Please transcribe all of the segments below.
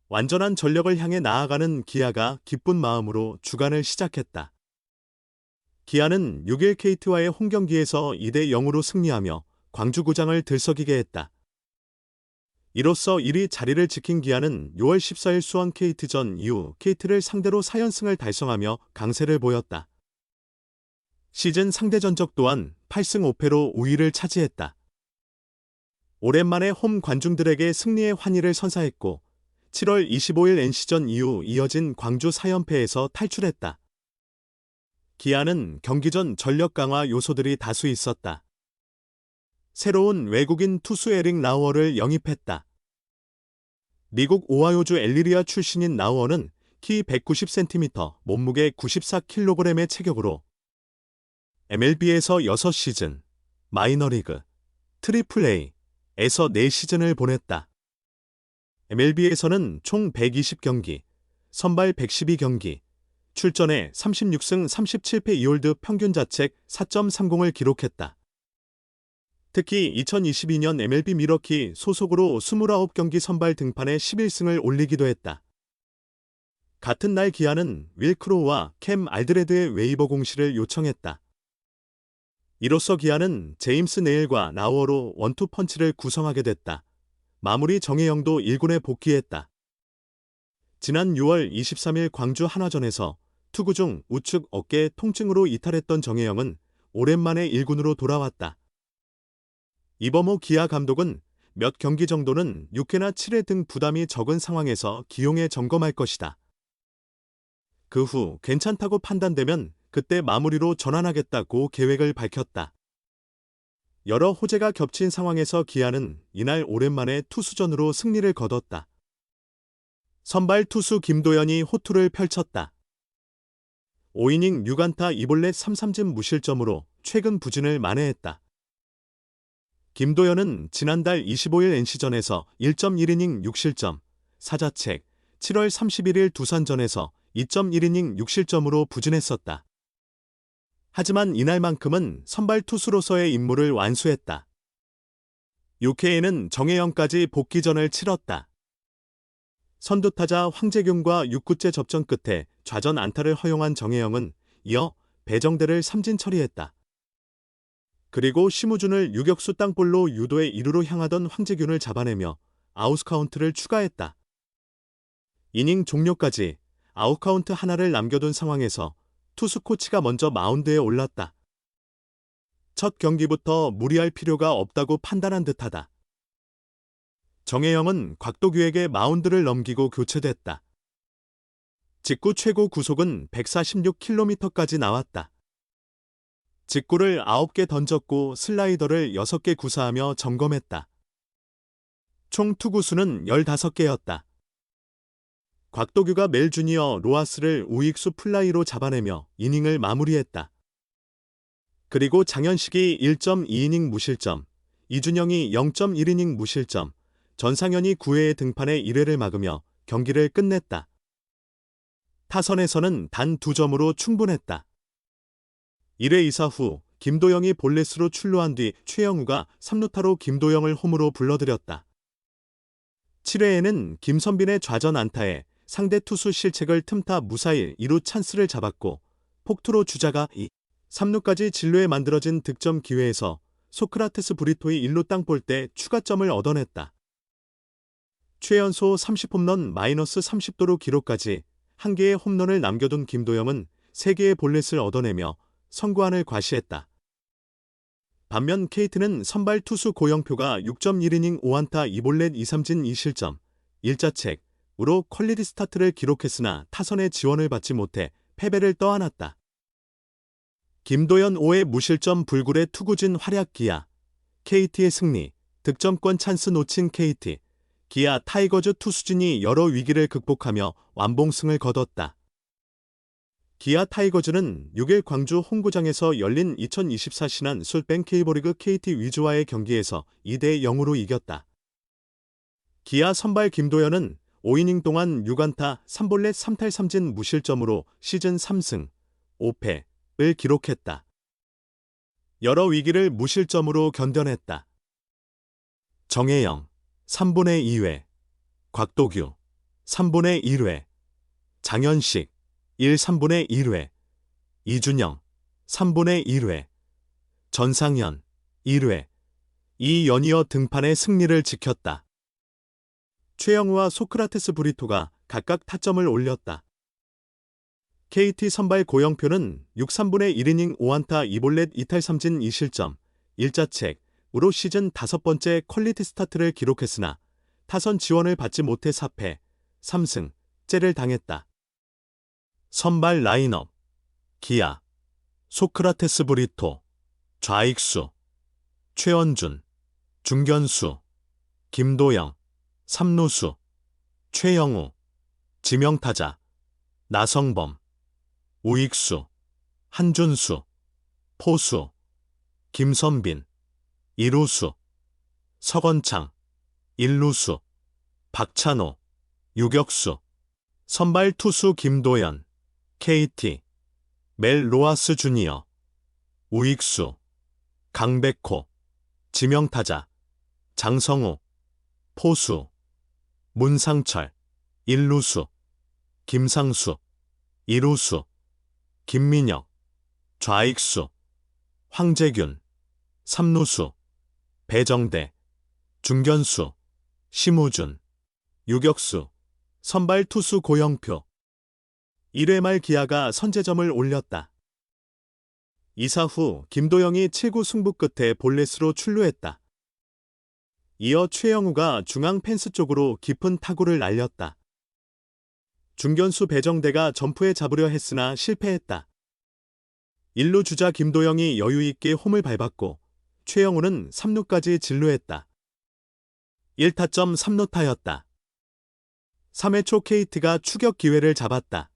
완전한 전력을 향해 나아가는 기아가 기쁜 마음으로 주간을 시작했다. 기아는 6일 KT와의 홈경기에서 2대 0으로 승리하며 광주구장을 들썩이게 했다. 이로써 1위 자리를 지킨 기아는 6월 14일 수원 KT전 이후 KT를 상대로 4연승을 달성하며 강세를 보였다. 시즌 상대 전적 또한 8승 5패로 우위를 차지했다. 오랜만에 홈 관중들에게 승리의 환희를 선사했고 7월 25일 NC전 이후 이어진 광주 4연패에서 탈출했다. 기아는 경기 전 전력 강화 요소들이 다수 있었다. 새로운 외국인 투수 에릭 라우어를 영입했다. 미국 오하이오주 엘리리아 출신인 라우어는 키 190cm, 몸무게 94kg의 체격으로 MLB에서 6시즌, 마이너리그, 트리플A에서 4시즌을 보냈다. MLB에서는 총 120경기, 선발 112경기, 출전해 36승 37패 2홀드 평균 자책 4.30을 기록했다. 특히 2022년 MLB 미러키 소속으로 29경기 선발 등판에 11승을 올리기도 했다. 같은 날 기아는 윌 크로우와 캠 알드레드의 웨이버 공시를 요청했다. 이로써 기아는 제임스 네일과 라우어로 원투 펀치를 구성하게 됐다. 마무리 정혜영도 1군에 복귀했다. 지난 6월 23일 광주 한화전에서 투구 중 우측 어깨 통증으로 이탈했던 정혜영은 오랜만에 1군으로 돌아왔다. 이범호 기아 감독은 몇 경기 정도는 6회나 7회 등 부담이 적은 상황에서 기용해 점검할 것이다. 그 후 괜찮다고 판단되면 그때 마무리로 전환하겠다고 계획을 밝혔다. 여러 호재가 겹친 상황에서 기아는 이날 오랜만에 투수전으로 승리를 거뒀다. 선발 투수 김도현이 호투를 펼쳤다. 5이닝 6안타 2볼넷 3삼진 무실점으로 최근 부진을 만회했다. 김도현은 지난달 25일 NC전에서 1.1이닝 6실점, 4자책, 7월 31일 두산전에서 2.1이닝 6실점으로 부진했었다. 하지만 이날만큼은 선발 투수로서의 임무를 완수했다. 6회에는 정혜영까지 복귀전을 치렀다. 선두타자 황재균과 6구째 접전 끝에 좌전 안타를 허용한 정혜영은 이어 배정대를 삼진 처리했다. 그리고 심우준을 유격수 땅볼로 유도해 2루로 향하던 황재균을 잡아내며 아웃카운트를 추가했다. 이닝 종료까지 아웃카운트 하나를 남겨둔 상황에서 투수 코치가 먼저 마운드에 올랐다. 첫 경기부터 무리할 필요가 없다고 판단한 듯하다. 정혜영은 곽도규에게 마운드를 넘기고 교체됐다. 직구 최고 구속은 146km까지 나왔다. 직구를 9개 던졌고 슬라이더를 6개 구사하며 점검했다. 총 투구수는 15개였다. 곽도규가 멜 주니어 로하스를 우익수 플라이로 잡아내며 이닝을 마무리했다. 그리고 장현식이 1.2이닝 무실점, 이준영이 0.1이닝 무실점, 전상현이 9회에 등판해 1회를 막으며 경기를 끝냈다. 타선에서는 단 2점으로 충분했다. 1회 2사 후 김도영이 볼넷으로 출루한 뒤 최영우가 3루타로 김도영을 홈으로 불러들였다. 7회에는 김선빈의 좌전 안타에 상대 투수 실책을 틈타 무사히 2루 찬스를 잡았고 폭투로 주자가 3루까지 진루에 만들어진 득점 기회에서 소크라테스 브리토의 1루 땅볼 때 추가점을 얻어냈다. 최연소 30홈런 마이너스 30도루 기록까지 1개의 홈런을 남겨둔 김도영은 3개의 볼넷을 얻어내며 선구안을 과시했다. 반면 KT는 선발 투수 고영표가 6.1이닝 5안타 2볼넷 2삼진 2실점, 1자책으로 퀄리티 스타트를 기록했으나 타선의 지원을 받지 못해 패배를 떠안았다. 김도현 5회 무실점 불굴의 투구진 활약 기아, KT의 승리, 득점권 찬스 놓친 KT, 기아 타이거즈 투수진이 여러 위기를 극복하며 완봉승을 거뒀다. 기아 타이거즈는 6일 광주 홈구장에서 열린 2024 신한 술뱅 K리그 KT 위즈와의 경기에서 2대 0으로 이겼다. 기아 선발 김도현은 5이닝 동안 6안타 3볼넷 3탈3진 무실점으로 시즌 3승, 5패를 기록했다. 여러 위기를 무실점으로 견뎌냈다. 정혜영 3분의 2회, 곽도규 3분의 1회, 장현식 1, 3분의 1회, 이준영 3분의 1회, 전상현 1회, 이 연이어 등판의 승리를 지켰다. 최영우와 소크라테스 브리토가 각각 타점을 올렸다. KT 선발 고영표는 6, 3분의 1이닝 5안타 2볼넷 2탈 3진 2실점 1자책으로 시즌 5번째 퀄리티 스타트를 기록했으나 타선 지원을 받지 못해 4패, 3승째를 당했다. 선발 라인업 기아, 소크라테스 브리토, 좌익수, 최원준, 중견수, 김도영, 3루수, 최영우, 지명타자, 나성범, 우익수, 한준수, 포수, 김선빈, 2루수, 서건창, 1루수, 박찬호, 유격수, 선발 투수 김도연, KT, 멜 로하스 주니어, 우익수, 강백호, 지명타자, 장성우, 포수, 문상철, 1루수, 김상수, 2루수, 김민혁, 좌익수, 황재균, 3루수, 배정대, 중견수, 심우준, 유격수, 선발 투수 고영표. 1회 말 기아가 선제점을 올렸다. 2사 후 김도영이 7구 승부 끝에 볼넷으로 출루했다. 이어 최영우가 중앙 펜스 쪽으로 깊은 타구를 날렸다. 중견수 배정대가 점프해 잡으려 했으나 실패했다. 1루 주자 김도영이 여유있게 홈을 밟았고 최영우는 3루까지 진루했다. 1타점 3루타였다. 3회 초 KT가 추격 기회를 잡았다.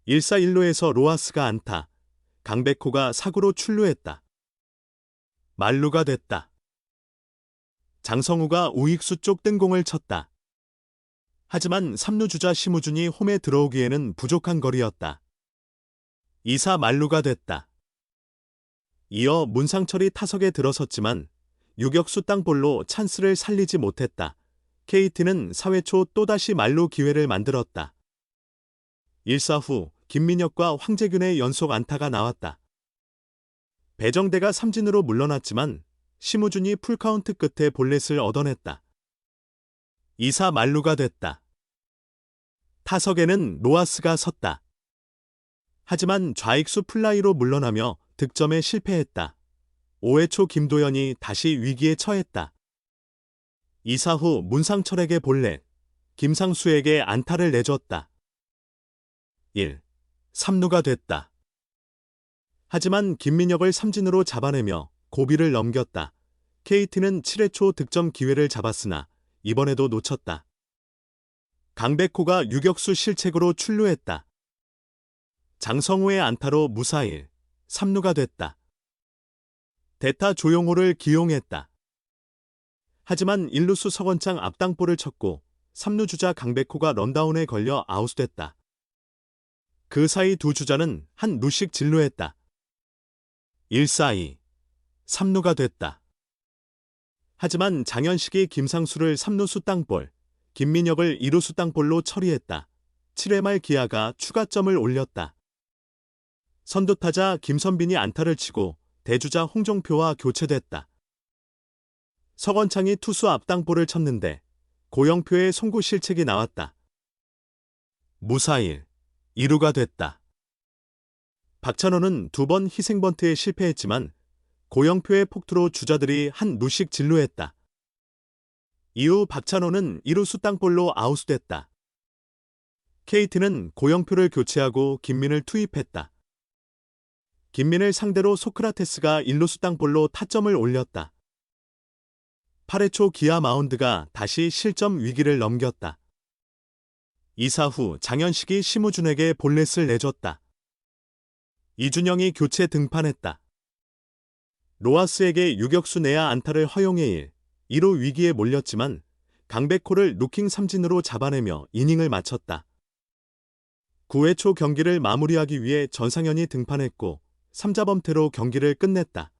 1사 1루에서 로하스가 안타, 강백호가 4구로 출루했다. 만루가 됐다. 장성우가 우익수 쪽 뜬공을 쳤다. 하지만 3루 주자 심우준이 홈에 들어오기에는 부족한 거리였다. 2사 만루가 됐다. 이어 문상철이 타석에 들어섰지만 유격수 땅볼로 찬스를 살리지 못했다. KT는 4회 초 또다시 만루 기회를 만들었다. 1사 후 김민혁과 황재균의 연속 안타가 나왔다. 배정대가 삼진으로 물러났지만 심우준이 풀카운트 끝에 볼넷을 얻어냈다. 2사 만루가 됐다. 타석에는 로하스가 섰다. 하지만 좌익수 플라이로 물러나며 득점에 실패했다. 5회 초 김도연이 다시 위기에 처했다. 2사 후 문상철에게 볼넷, 김상수에게 안타를 내줬다. 1, 3루가 됐다. 하지만 김민혁을 삼진으로 잡아내며 고비를 넘겼다. KT는 7회 초 득점 기회를 잡았으나 이번에도 놓쳤다. 강백호가 유격수 실책으로 출루했다. 장성우의 안타로 무사일, 3루가 됐다. 대타 조용호를 기용했다. 하지만 1루수 서건창 앞땅볼을 쳤고 3루 주자 강백호가 런다운에 걸려 아웃됐다. 그 사이 두 주자는 한 루씩 진루했다. 1-4-2, 3루가 됐다. 하지만 장현식이 김상수를 3루수 땅볼, 김민혁을 2루수 땅볼로 처리했다. 7회 말 기아가 추가점을 올렸다. 선두타자 김선빈이 안타를 치고 대주자 홍정표와 교체됐다. 서건창이 투수 앞땅볼을 쳤는데 고영표의 송구 실책이 나왔다. 무사일, 2루가 됐다. 박찬호는 2번 희생번트에 실패했지만 고영표의 폭투로 주자들이 한 루씩 진루했다. 이후 박찬호는 2루수 땅볼로 아웃됐다. KT는 고영표를 교체하고 김민을 투입했다. 김민을 상대로 소크라테스가 1루수 땅볼로 타점을 올렸다. 8회 초 기아 마운드가 다시 실점 위기를 넘겼다. 2사 후 장현식이 심우준에게 볼넷을 내줬다. 이준영이 교체 등판했다. 로하스에게 유격수 내야 안타를 허용해 1루 위기에 몰렸지만 강백호를 루킹 삼진으로 잡아내며 이닝을 마쳤다. 9회 초 경기를 마무리하기 위해 전상현이 등판했고 3자 범퇴로 경기를 끝냈다.